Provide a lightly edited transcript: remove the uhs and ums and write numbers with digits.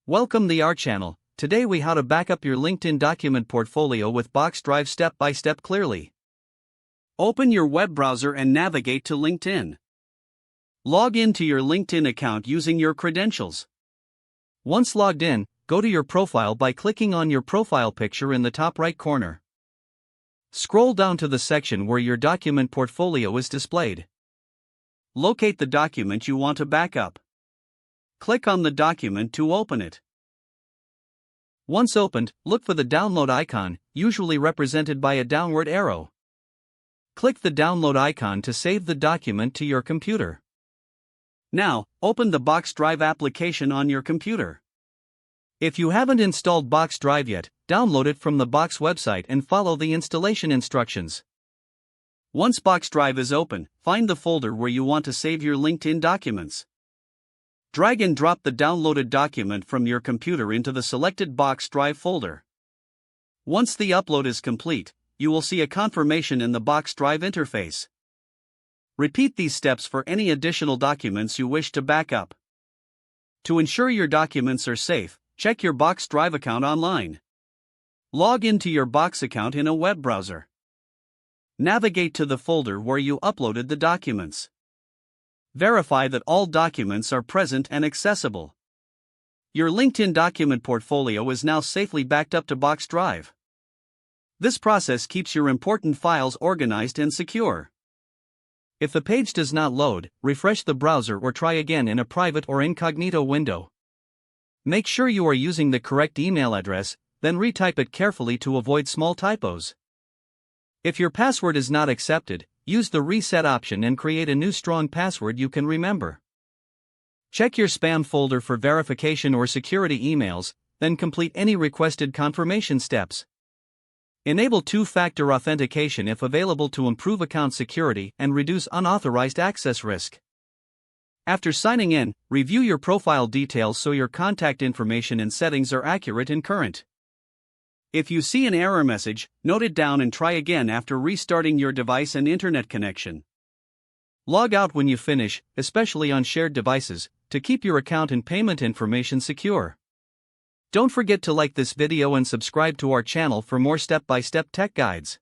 Welcome to our channel. Today we how to back up your LinkedIn document portfolio with Box Drive step by step clearly. Open your web browser and navigate to LinkedIn. Log into your LinkedIn account using your credentials. Once logged in, go to your profile by clicking on your profile picture in the top right corner. Scroll down to the section where your document portfolio is displayed. Locate the document you want to back up. Click on the document to open it. Once opened, look for the download icon, usually represented by a downward arrow. Click the download icon to save the document to your computer. Now, open the Box Drive application on your computer. If you haven't installed Box Drive yet, download it from the Box website and follow the installation instructions. Once Box Drive is open, find the folder where you want to save your LinkedIn documents. Drag and drop the downloaded document from your computer into the selected Box Drive folder. Once the upload is complete, you will see a confirmation in the Box Drive interface. Repeat these steps for any additional documents you wish to back up. To ensure your documents are safe, check your Box Drive account online. Log into your Box account in a web browser. Navigate to the folder where you uploaded the documents. Verify that all documents are present and accessible. Your LinkedIn document portfolio is now safely backed up to Box Drive. This process keeps your important files organized and secure. If the page does not load, refresh the browser or try again in a private or incognito window. Make sure you are using the correct email address, then retype it carefully to avoid small typos. If your password is not accepted, use the reset option and create a new strong password you can remember. Check your spam folder for verification or security emails, then complete any requested confirmation steps. Enable two-factor authentication if available to improve account security and reduce unauthorized access risk. After signing in, review your profile details so your contact information and settings are accurate and current. If you see an error message, note it down and try again after restarting your device and internet connection. Log out when you finish, especially on shared devices, to keep your account and payment information secure. Don't forget to like this video and subscribe to our channel for more step-by-step tech guides.